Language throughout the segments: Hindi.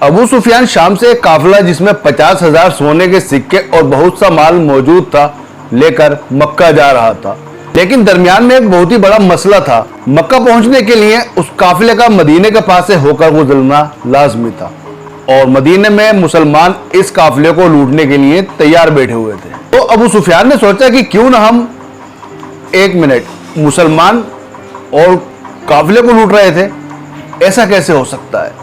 अबू सुफियान शाम से एक काफिला जिसमें 50,000 सोने के सिक्के और बहुत सा माल मौजूद था लेकर मक्का जा रहा था। लेकिन दरमियान में एक बहुत ही बड़ा मसला था। मक्का पहुंचने के लिए उस काफिले का मदीने के पास से होकर गुजरना लाजमी था और मदीने में मुसलमान इस काफिले को लूटने के लिए तैयार बैठे हुए थे। तो अबू सुफियान ने सोचा कि क्यों ना हम 1 मिनट मुसलमान और काफिले को लूट रहे थे, ऐसा कैसे हो सकता है?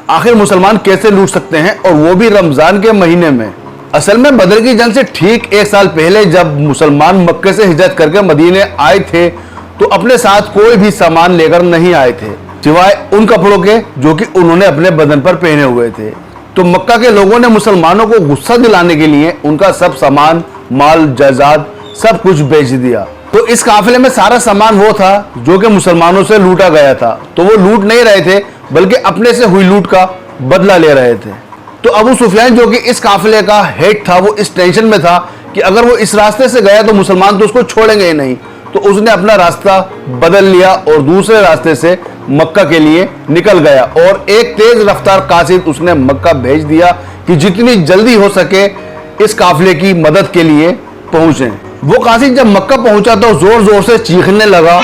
आखिर मुसलमान कैसे लूट सकते हैं और वो भी रमजान के महीने में? असल में बदर की जंग से ठीक 1 साल पहले जब मुसलमान मक्के से हिजरत करके मदीने आए थे तो अपने साथ कोई भी सामान लेकर नहीं आए थे सिवाय उन कपड़ों के जो कि उन्होंने अपने बदन पर पहने हुए थे। तो मक्का के लोगों ने मुसलमानों को गुस्सा दिलाने के लिए उनका सब सामान, माल, जायदाद सब कुछ बेच दिया। तो इस काफिले में सारा सामान वो था जो कि मुसलमानों से लूटा गया था। तो वो लूट नहीं रहे थे बल्कि अपने से हुई लूट का बदला ले रहे थे। तो अबू सुफियान जो कि इस काफिले का हेड था वो इस टेंशन में था कि अगर वो इस रास्ते से गया तो मुसलमान तो उसको छोड़ेंगे ही नहीं। तो उसने अपना रास्ता बदल लिया और दूसरे रास्ते से मक्का के लिए निकल गया और एक तेज रफ्तार कासिद उसने मक्का भेज दिया कि जितनी जल्दी हो सके इस काफिले की मदद के लिए पहुंचे। वो कासिद जब मक्का पहुंचा तो जोर जोर से चीखने लगा,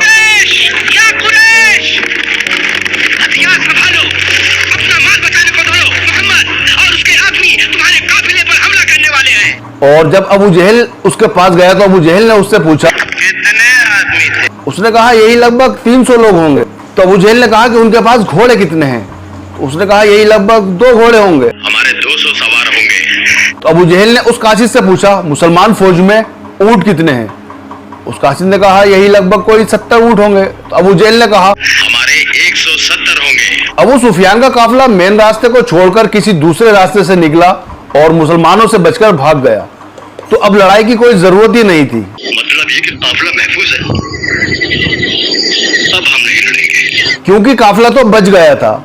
और जब अबू जहल उसके पास गया तो अबू जहल ने उससे पूछा कितने आदमी थे? उसने कहा यही लगभग 300 लोग होंगे। तो अबू जहल ने कहा कि उनके पास घोड़े कितने हैं? तो उसने कहा यही लगभग 2 घोड़े होंगे। हमारे 200 सवार होंगे। तो अबू जहल ने उस कासिद से पूछा मुसलमान फौज में ऊंट कितने हैं? उस कासिद ने कहा यही लगभग कोई 70 ऊंट होंगे। तो अबू जहल ने कहा हमारे 170 होंगे। अबू सुफियान का काफिला मेन रास्ते को छोड़कर किसी दूसरे रास्ते से निकला और मुसलमानों से बचकर भाग गया। तो अब लड़ाई की कोई जरूरत ही नहीं थी। मतलब ये कि काफिला महफूज है। अब हम नहीं लड़ेंगे क्योंकि काफिला तो बच गया था।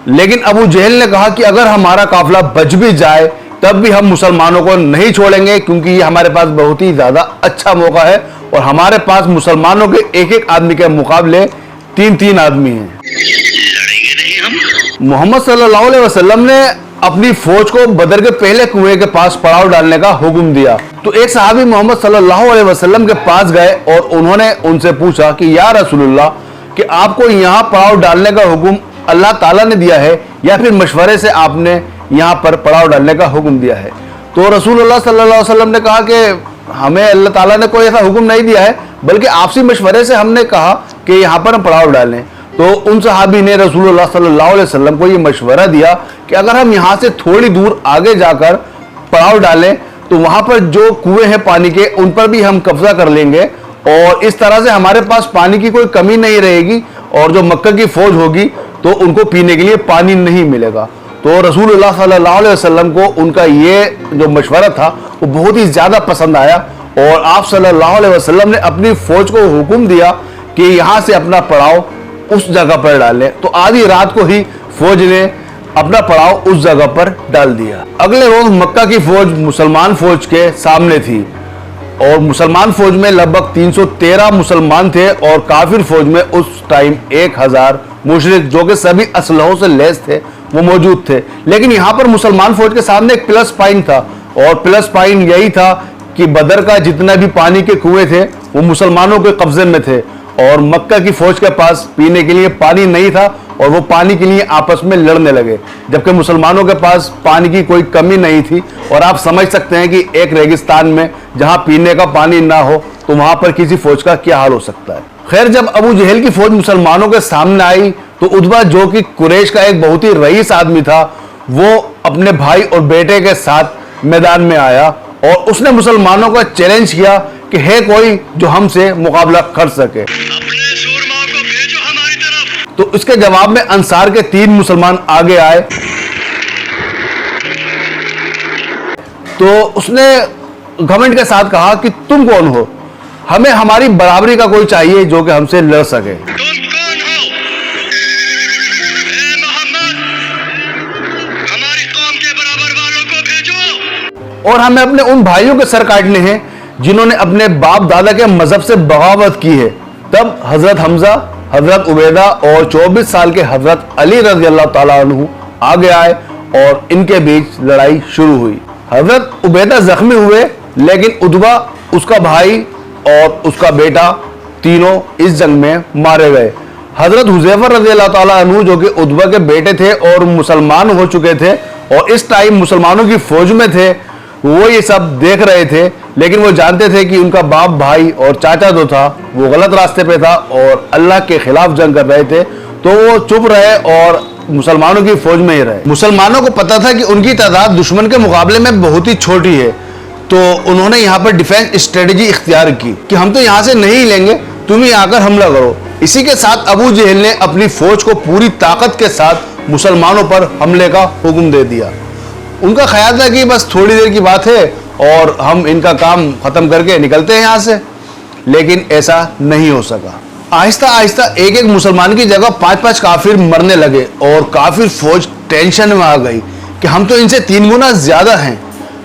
लेकिन अबू जहल ने कहा कि अगर हमारा काफिला बच भी जाए तब भी हम मुसलमानों को नहीं छोड़ेंगे क्योंकि ये हमारे पास बहुत ही ज्यादा अच्छा मौका है और हमारे पास मुसलमानों के एक आदमी के मुकाबले 3 आदमी हैं। लड़ेंगे नहीं हम। मोहम्मद सल्लल्लाहु अलैहि वसल्लम ने अपनी फौज को बदर के पहले कुएं के पास पड़ाव डालने का हुक्म दिया। तो एक सहाबी मोहम्मद सल्लल्लाहु अलैहि वसल्लम के पास गए और उन्होंने उनसे पूछा कि या रसूलुल्लाह कि आपको यहाँ पड़ाव डालने का हुक्म अल्लाह ताला ने दिया है या फिर मशवरे से आपने यहाँ पर पड़ाव डालने का हुक्म दिया है? तो रसूलुल्लाह सल्लल्लाहु अलैहि वसल्लम ने कहा कि हमें अल्लाह ताला ने कोई ऐसा हुक्म नहीं दिया है बल्कि आपसी मशवरे से हमने कहा कि यहाँ पर हम पड़ाव डालें। तो उन सहाबी ने रसूलुल्लाह सल्लल्लाहु अलैहि वसल्लम को ये मशवरा दिया कि अगर हम यहाँ से थोड़ी दूर आगे जाकर पड़ाव डालें तो वहाँ पर जो कुएं हैं पानी के उन पर भी हम कब्जा कर लेंगे और इस तरह से हमारे पास पानी की कोई कमी नहीं रहेगी और जो मक्का की फौज होगी तो उनको पीने के लिए पानी नहीं मिलेगा। तो रसूलुल्लाह सल्लल्लाहु अलैहि वसल्लम को उनका ये जो मशवरा था वो बहुत ही ज़्यादा पसंद आया और आप सल्लल्लाहु अलैहि वसल्लम ने अपनी फौज को हुक्म दिया कि यहाँ से अपना पड़ाव उस जगह पर डालें। तो आधी रात को ही फौज ने अपना पड़ाव उस जगह पर डाल दिया। अगले रोज मक्का की फौज मुसलमान फौज के सामने थी और मुसलमान फौज में लगभग 313 मुसलमान थे और काफिर फौज में उस टाइम 1000 मुशरिक जो कि सभी असलहों से लैस थे वो मौजूद थे। लेकिन यहाँ पर मुसलमान फौज के सामने एक प्लस पॉइंट था और प्लस पॉइंट यही था कि बदर का जितना भी पानी के कुएं थे वो मुसलमानों के कब्जे में थे और मक्का की फौज के पास पीने के लिए पानी नहीं था और वो पानी के लिए आपस में लड़ने लगे, जबकि मुसलमानों के पास पानी की कोई कमी नहीं थी। और आप समझ सकते हैं कि एक रेगिस्तान में जहां पीने का पानी ना हो तो वहां पर किसी फौज का क्या हाल हो सकता है। खैर, जब अबू जहल की फौज मुसलमानों के सामने आई तो उतबा जो कि कुरैश का एक बहुत ही रईस आदमी था वो अपने भाई और बेटे के साथ मैदान में आया और उसने मुसलमानों को चैलेंज किया कि है कोई जो हमसे मुकाबला कर सके। अपने सूरमाओं को भेजो हमारी तरफ। तो इसके जवाब में अंसार के 3 मुसलमान आगे आए। तो उसने घमंड के साथ कहा कि तुम कौन हो? हमें हमारी बराबरी का कोई चाहिए जो कि हमसे लड़ सके। तुम कौन हो? ए मोहम्मद, हमारी कौम के बराबर वालों को भेजो और हमें अपने उन भाइयों के सर काटने हैं जिन्होंने अपने बाप दादा के मजहब से बगावत की है। तब हजरत हमजा, हजरत उबैदा और 24 साल के हजरत अली रज़ी अल्लाह ताला अन्हु आगे आए और इनके बीच लड़ाई शुरू हुई। हजरत उबैदा जख्मी हुए, लेकिन उतबा, उसका भाई और उसका बेटा तीनों इस जंग में मारे गए। हजरत हुज़ैफा रज़ियल्लाहु ताला अन्हु, जो कि उतबा के बेटे थे और मुसलमान हो चुके थे और इस टाइम मुसलमानों की फौज में थे, वो ये सब देख रहे थे, लेकिन वो जानते थे कि उनका बाप, भाई और चाचा जो था वो गलत रास्ते पे था और अल्लाह के खिलाफ जंग कर रहे थे, तो वो चुप रहे और मुसलमानों की फौज में ही रहे। मुसलमानों को पता था कि उनकी तादाद दुश्मन के मुकाबले में बहुत ही छोटी है, तो उन्होंने यहाँ पर डिफेंस स्ट्रेटेजी इख्तियार की कि हम तो यहाँ से नहीं लेंगे, तुम ही आकर हमला करो। इसी के साथ अबू जहल ने अपनी फौज को पूरी ताकत के साथ मुसलमानों पर हमले का हुक्म दे दिया। उनका ख्याल था कि बस थोड़ी देर की बात है और हम इनका काम खत्म करके निकलते हैं यहाँ से, लेकिन ऐसा नहीं हो सका। आहिस्ता आहिस्ता एक एक मुसलमान की जगह 5-5 काफिर मरने लगे और काफिर फौज टेंशन में आ गई कि हम तो इनसे 3 गुना ज्यादा हैं,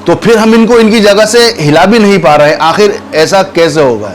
तो फिर हम इनको इनकी जगह से हिला भी नहीं पा रहे, आखिर ऐसा कैसे होगा।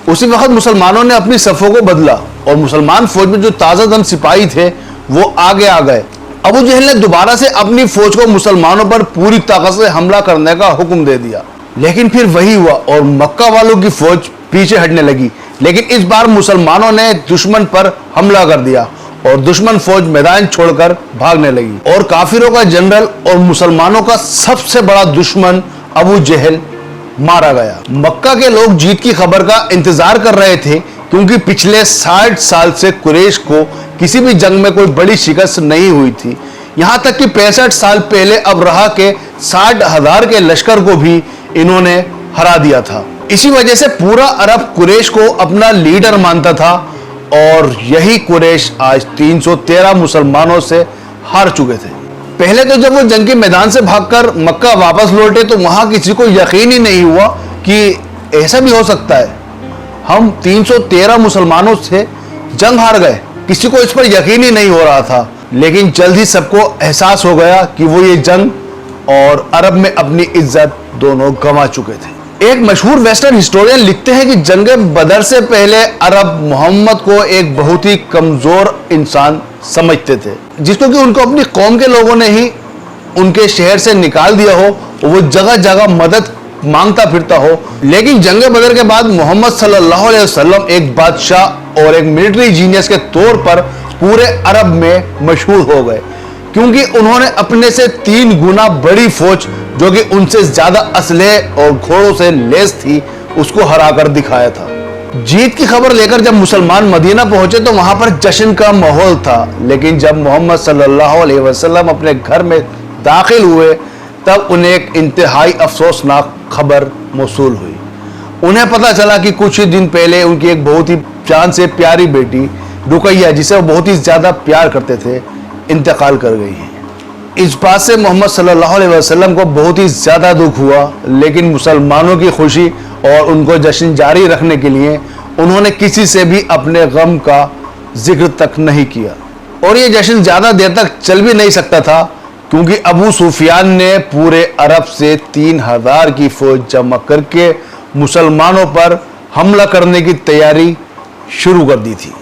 उसी वक्त मुसलमानों ने अपनी सफ़ों को बदला और मुसलमान फौज में जो ताज़ा दम सिपाही थे वो आगे आ गए। अबू जहल ने दोबारा से अपनी फौज को मुसलमानों पर पूरी ताकत से हमला करने का हुक्म दे दिया, लेकिन फिर वही हुआ और मक्का वालों की फौज पीछे हटने लगी। लेकिन इस बार मुसलमानों ने दुश्मन पर हमला कर दिया और दुश्मन फौज मैदान छोड़कर भागने लगी और काफिरों का जनरल और मुसलमानों का सबसे बड़ा दुश्मन अबू जहल मारा गया। मक्का के लोग जीत की खबर का इंतजार कर रहे थे, क्योंकि पिछले 60 साल से कुरैश को किसी भी जंग में कोई बड़ी शिकस्त नहीं हुई थी। यहां तक कि 65 साल पहले अबरहा के 60,000 के लश्कर को भी इन्होंने हरा दिया था। इसी वजह से पूरा अरब कुरैश को अपना लीडर मानता था और यही कुरैश आज 313 मुसलमानों से हार चुके थे। पहले तो जब वो जंग के मैदान से भागकर मक्का वापस लौटे तो वहां किसी को यकीन ही नहीं हुआ कि ऐसा भी हो सकता है, हम 313 मुसलमानों से जंग हार गए। किसी को इस पर यकीन ही नहीं हो रहा था, लेकिन जल्द ही सबको एहसास हो गया कि वो ये जंग और अरब में अपनी इज्जत दोनों गंवा चुके थे। एक मशहूर वेस्टर्न हिस्टोरियन लिखते हैं कि जंग बदर से पहले अरब मोहम्मद को एक बहुत ही कमजोर इंसान समझते थे, जिसको कि उनको अपनी कौम के लोगों ने ही उनके शहर से निकाल दिया हो, वो जगह जगह मदद मांगता फिरता हो। लेकिन जंग बदर के बाद मोहम्मद सल्लल्लाहु अलैहि वसल्लम एक बादशाह और एक मिलिट्री जीनियस के तौर पर पूरे अरब में मशहूर हो गए, क्योंकि उन्होंने अपने से 3 गुना बड़ी फौज, जो कि उनसे ज्यादा असलहे और घोड़ों से लैस थी, उसको हराकर दिखाया था। जीत की खबर लेकर जब मुसलमान मदीना पहुंचे तो वहां पर जश्न का माहौल था, लेकिन जब मोहम्मद सल्लल्लाहु अलैहि वसल्लम अपने घर में दाखिल हुए तब उन्हें एक इंतहाई अफसोसनाक खबर मौसूल हुई। उन्हें पता चला कि कुछ ही दिन पहले उनकी एक बहुत ही जान से प्यारी बेटी रुकैया, जिसे वो बहुत ही ज्यादा प्यार करते थे, इंतकाल कर गई है। इस बात से मोहम्मद सल्लल्लाहु अलैहि वसल्लम को बहुत ही ज्यादा दुख हुआ, लेकिन मुसलमानों की खुशी और उनको जश्न जारी रखने के लिए उन्होंने किसी से भी अपने गम का जिक्र तक नहीं किया। और ये जश्न ज्यादा देर तक चल भी नहीं सकता था, क्योंकि अबू सुफियान ने पूरे अरब से 3000 की फौज जमा करके मुसलमानों पर हमला करने की तैयारी शुरू कर दी थी।